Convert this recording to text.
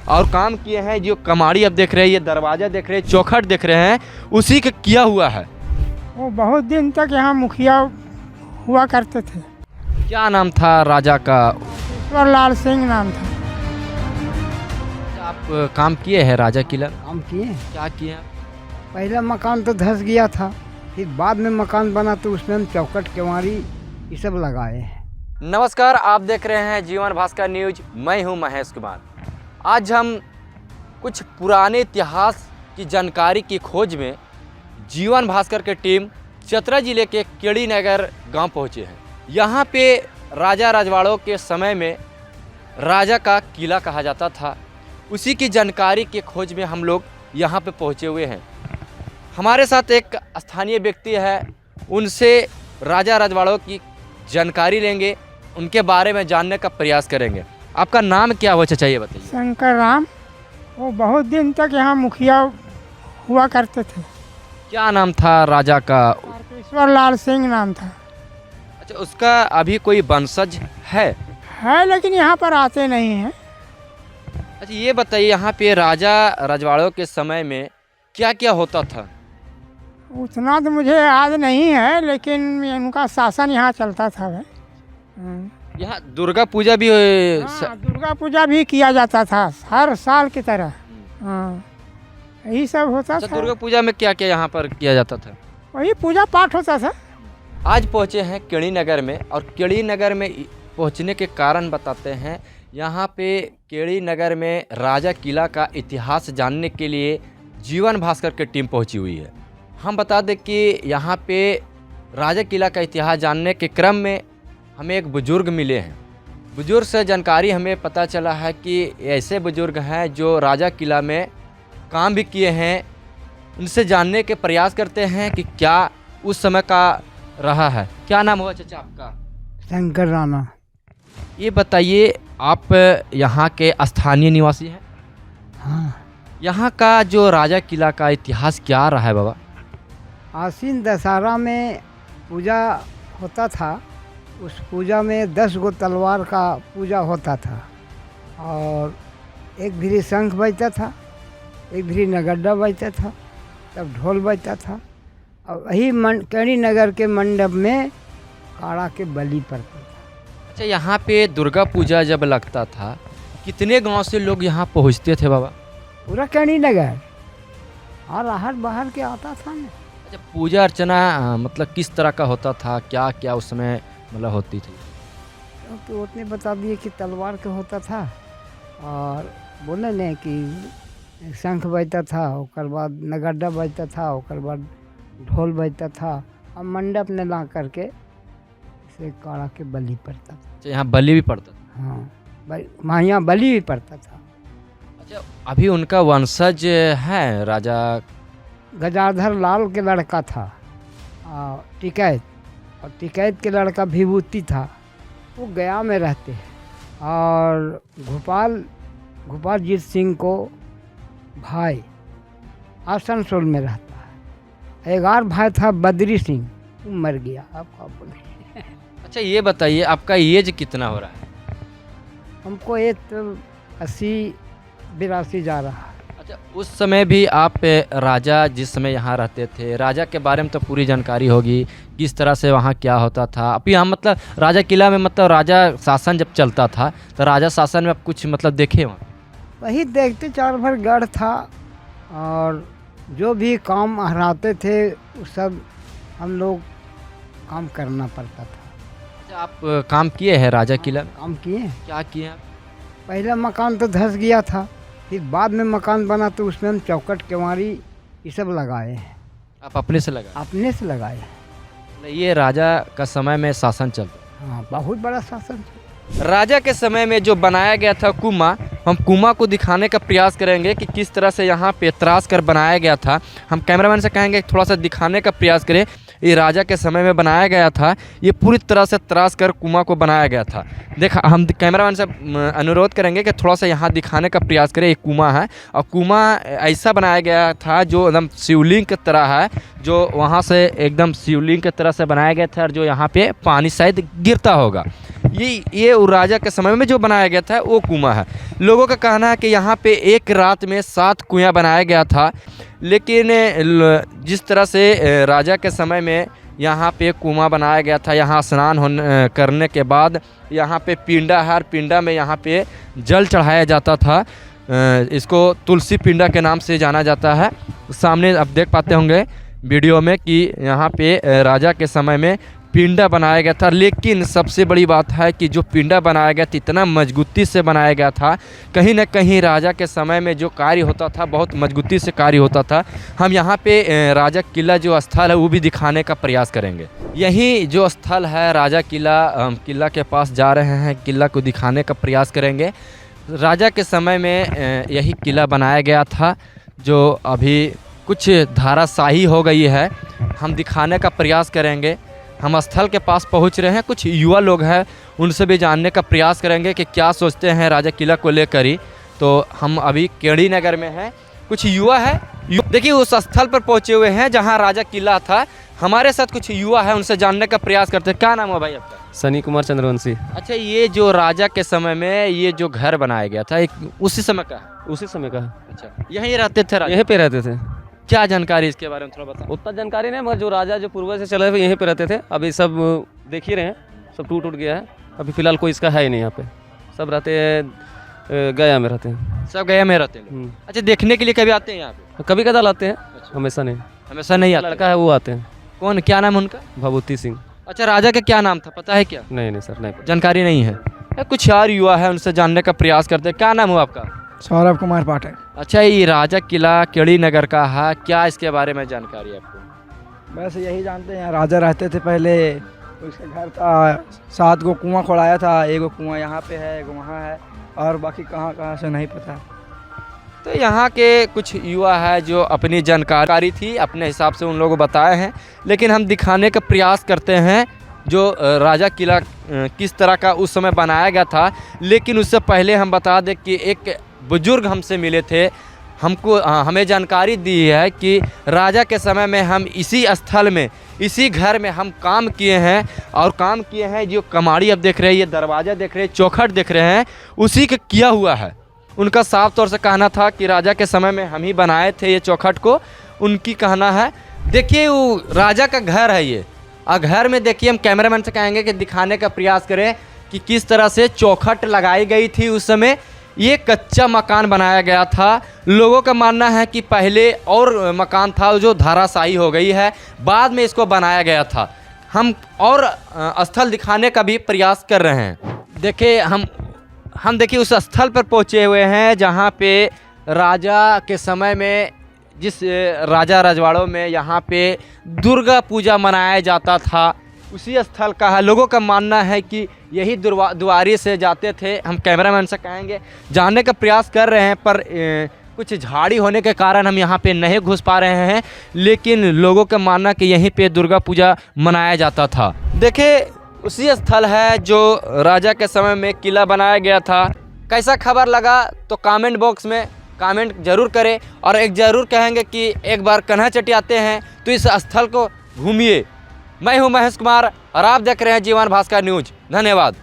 और काम किए हैं। जो कमाड़ी अब देख रहे हैं, ये दरवाज़ा देख रहे हैं, चौखट देख रहे हैं, उसी का किया हुआ है। वो बहुत दिन तक यहाँ मुखिया हुआ करते थे। क्या नाम था राजा का? ईश्वरलाल सिंह नाम था। आप काम किए हैं राजा किला? काम किए। क्या किए आप? पहला मकान तो धंस गया था, फिर बाद में मकान बना तो उसमें हम चौखट केवाड़ी ये सब लगाए हैं। नमस्कार, आप देख रहे हैं जीवन भास्कर न्यूज। मैं हूं महेश कुमार। आज हम कुछ पुराने इतिहास की जानकारी की खोज में जीवन भास्कर की टीम चतरा जिले के केड़ी नगर गांव पहुंचे हैं। यहां पे राजा रजवाड़ों के समय में राजा का किला कहा जाता था, उसी की जानकारी की खोज में हम लोग यहां पे पहुंचे हुए हैं। हमारे साथ एक स्थानीय व्यक्ति है, उनसे राजा रजवाड़ों की जानकारी लेंगे, उनके बारे में जानने का प्रयास करेंगे। आपका नाम क्या हुआ चाचा, ये बताइए। शंकर राम। वो बहुत दिन तक यहाँ मुखिया हुआ करते थे। क्या नाम था राजा का? ईश्वरलाल सिंह नाम था। अच्छा, उसका अभी कोई वंशज है? लेकिन यहाँ पर आते नहीं हैं। अच्छा, ये बताइए, यहाँ पे राजा रजवाड़ों के समय में क्या क्या होता था? उतना तो मुझे याद नहीं है, लेकिन उनका शासन यहाँ चलता था भाई। यहाँ दुर्गा पूजा भी दुर्गा पूजा भी किया जाता था हर साल की तरह। हाँ, यही सब होता अच्छा, था। दुर्गा पूजा में क्या क्या यहाँ पर किया जाता था? वही पूजा पाठ होता था। आज पहुँचे हैं केड़ी नगर में, और केड़ी नगर में पहुँचने के कारण बताते हैं। यहाँ पे केड़ी नगर में राजा किला का इतिहास जानने के लिए जीवन भास्कर की टीम पहुँची हुई है। हम बता दें कि यहाँ पे राजा किला का इतिहास जानने के क्रम में हमें एक बुज़ुर्ग मिले हैं। बुज़ुर्ग से जानकारी हमें पता चला है कि ऐसे बुज़ुर्ग हैं जो राजा किला में काम भी किए हैं। उनसे जानने के प्रयास करते हैं कि क्या उस समय का रहा है। क्या नाम हुआ चाचा आपका? शंकर राणा। ये बताइए, आप यहाँ के स्थानीय निवासी हैं? हाँ। यहाँ का जो राजा किला का इतिहास क्या रहा है बाबा? आसीन दशहरा में पूजा होता था। उस पूजा में 10 गो तलवार का पूजा होता था, और एक भिरी शंख बजता था, एक भिरी नगड्डा बजता था, तब ढोल बजता था। और वही केड़ी नगर के मंडप में काड़ा के बलि पड़ता था। अच्छा, यहाँ पे दुर्गा पूजा जब लगता था, कितने गांव से लोग यहाँ पहुँचते थे बाबा? पूरा केड़ी नगर और आहर बाहर के आता था ना। अच्छा, पूजा अर्चना मतलब किस तरह का होता था? क्या क्या उस समय मतलब होती थी? तो उतने बता दिए कि तलवार का होता था, और बोले न कि शंख बजता था, ओकर बाद नगड्डा बजता था, ओकर बाद ढोल बजता था, और मंडप में ला करके इसे काड़ा के बलि पड़ता था। अच्छा, यहाँ बलि भी पड़ता था? हाँ, वहाँ यहाँ बलि भी पड़ता था। अच्छा, अभी उनका वंशज है राजा? गजाधर लाल के लड़का था टिकैत, और टिकैत के लड़का विभूति था। वो गया में रहते हैं, और गोपाल जीत सिंह को भाई आसनसोल में रहता है। एक और भाई था बद्री सिंह, वो मर गया। आपका बोले। अच्छा, ये बताइए, आपका एज कितना हो रहा है? हमको एक तो 80-82 जा रहा है। अच्छा, उस समय भी आप राजा जिस समय यहाँ रहते थे, राजा के बारे में तो पूरी जानकारी होगी, किस तरह से वहाँ क्या होता था? अभी हम मतलब राजा किला में मतलब राजा शासन जब चलता था, तो राजा शासन में आप कुछ मतलब देखे वहाँ? वही देखते, चार भर गढ़ था, और जो भी काम हराते थे वो सब हम लोग काम करना पड़ता था। अच्छा, आप काम किए हैं राजा किला में? काम किए। क्या किए आप? पहला मकान तो धंस गया था, फिर बाद में मकान बना तो उसमें हम चौखट केवाड़ी ये सब लगाए हैं। आप अपने से लगा? अपने से लगाए। ये राजा का समय में शासन चलता? हाँ, बहुत बड़ा शासन। राजा के समय में जो बनाया गया था कुआं, हम कुआं को दिखाने का प्रयास करेंगे कि किस तरह से यहाँ पे तराश कर बनाया गया था। हम कैमरामैन से कहेंगे थोड़ा सा दिखाने का प्रयास करें। ये राजा के समय में बनाया गया था, ये पूरी तरह से तराश कर कुआं को बनाया गया था। देखा, हम कैमरामैन से अनुरोध करेंगे कि थोड़ा सा यहाँ दिखाने का प्रयास करें। ये कुआं है, और कुआं ऐसा बनाया गया था जो एकदम शिवलिंग की तरह है, जो वहाँ से एकदम शिवलिंग की तरह से बनाया गया था, और जो यहाँ पे पानी शायद गिरता होगा। ये राजा के समय में जो बनाया गया था वो कुआं है। लोगों का कहना है कि यहाँ पे एक रात में 7 कुआं बनाया गया था, लेकिन जिस तरह से राजा के समय में यहाँ पे कुआं बनाया गया था, यहाँ स्नान करने के बाद यहाँ पे पिंडा है, पिंडा में यहाँ पे जल चढ़ाया जाता था। इसको तुलसी पिंडा के नाम से जाना जाता है। सामने आप देख पाते होंगे वीडियो में कि यहाँ पे राजा के समय में पिंडा बनाया गया था। लेकिन सबसे बड़ी बात है कि जो पिंडा बनाया गया था इतना मजबूती से बनाया गया था, कहीं ना कहीं राजा के समय में जो कार्य होता था बहुत मजबूती से कार्य होता था। हम यहाँ पे राजा किला जो स्थल है वो भी दिखाने का प्रयास करेंगे। यही जो स्थल है राजा किला, हम किला के पास जा रहे हैं, किला को दिखाने का प्रयास करेंगे। राजा के समय में यही किला बनाया गया था जो अभी कुछ धाराशाही हो गई है। हम दिखाने का प्रयास करेंगे। हम स्थल के पास पहुंच रहे हैं, कुछ युवा लोग हैं उनसे भी जानने का प्रयास करेंगे कि क्या सोचते हैं राजा किला को लेकर ही। तो हम अभी केड़ी नगर में हैं, कुछ युवा है, देखिए उस स्थल पर पहुंचे हुए हैं जहां राजा किला था। हमारे साथ कुछ युवा है, उनसे जानने का प्रयास करते हैं। क्या नाम है भाई आपका? सनी कुमार चंद्रवंशी। अच्छा, ये जो राजा के समय में ये जो घर बनाया गया था एक उसी समय का है? उसी समय का है। अच्छा, यहीं रहते थे राजा? यहीं पे रहते थे। क्या जानकारी इसके बारे में थोड़ा बताओ। उतना जानकारी नहीं, मगर जो राजा जो पूर्वज से चले हुए यहीं पे रहते थे। अभी सब देख ही रहे हैं, सब टूट गया है। अभी फिलहाल कोई इसका है ही नहीं यहाँ पे, सब रहते हैं गया में रहते हैं। सब गया में रहते हैं। अच्छा, देखने के लिए कभी आते हैं यहाँ पे? कभी कदाल आते हैं, हमेशा नहीं। हमेशा नहीं आते? लड़का है वो आते हैं। कौन, क्या नाम है उनका? भभूति सिंह। अच्छा, राजा का क्या नाम था पता है क्या? नहीं सर, नहीं पता। जानकारी नहीं है। कुछ और युवा है, उनसे जानने का प्रयास करते हैं। क्या नाम हुआ आपका? सौरभ कुमार पाठक। अच्छा, ये राजा किला केड़ी नगर का है, क्या इसके बारे में जानकारी है आपको? बस यही जानते हैं, राजा रहते थे पहले, उसका घर था, 7 गो कुआं खोलाया था, एगो कुआं यहाँ पे है, एगो वहाँ है, और बाकी कहाँ कहाँ से नहीं पता। तो यहाँ के कुछ युवा है जो अपनी जानकारी थी अपने हिसाब से उन लोगों को बताए हैं, लेकिन हम दिखाने का प्रयास करते हैं जो राजा किला किस तरह का उस समय बनाया गया था। लेकिन उससे पहले हम बता दें कि एक बुजुर्ग हमसे मिले थे, हमें जानकारी दी है कि राजा के समय में हम इसी स्थल में, इसी घर में हम काम किए हैं, और काम किए हैं। जो कमाड़ी अब देख रहे हैं, ये दरवाज़ा देख रहे हैं, चौखट देख रहे हैं, उसी का किया हुआ है। उनका साफ तौर से कहना था कि राजा के समय में हम ही बनाए थे ये चौखट को, उनकी कहना है। देखिए वो राजा का घर है ये, और घर में देखिए, हम कैमरामैन से कहेंगे कि दिखाने का प्रयास करें कि किस तरह से चौखट लगाई गई थी उस समय। ये कच्चा मकान बनाया गया था। लोगों का मानना है कि पहले और मकान था जो धाराशाही हो गई है, बाद में इसको बनाया गया था। हम और स्थल दिखाने का भी प्रयास कर रहे हैं। देखिए हम देखिए उस स्थल पर पहुँचे हुए हैं जहाँ पे राजा के समय में, जिस राजा रजवाड़ों में यहाँ पे दुर्गा पूजा मनाया जाता था, उसी स्थल का है। लोगों का मानना है कि यही दुआरी से जाते थे। हम कैमरामैन से कहेंगे, जानने का प्रयास कर रहे हैं, पर कुछ झाड़ी होने के कारण हम यहाँ पे नहीं घुस पा रहे हैं। लेकिन लोगों का मानना कि यहीं पे दुर्गा पूजा मनाया जाता था। देखिए उसी स्थल है जो राजा के समय में किला बनाया गया था। कैसा खबर लगा तो कमेंट बॉक्स में कमेंट जरूर करें, और एक ज़रूर कहेंगे कि एक बार कन्हाचट्टी आते हैं तो इस स्थल को घूमिए। मैं हूं महेश कुमार और आप देख रहे हैं जीवन भास्कर न्यूज़। धन्यवाद।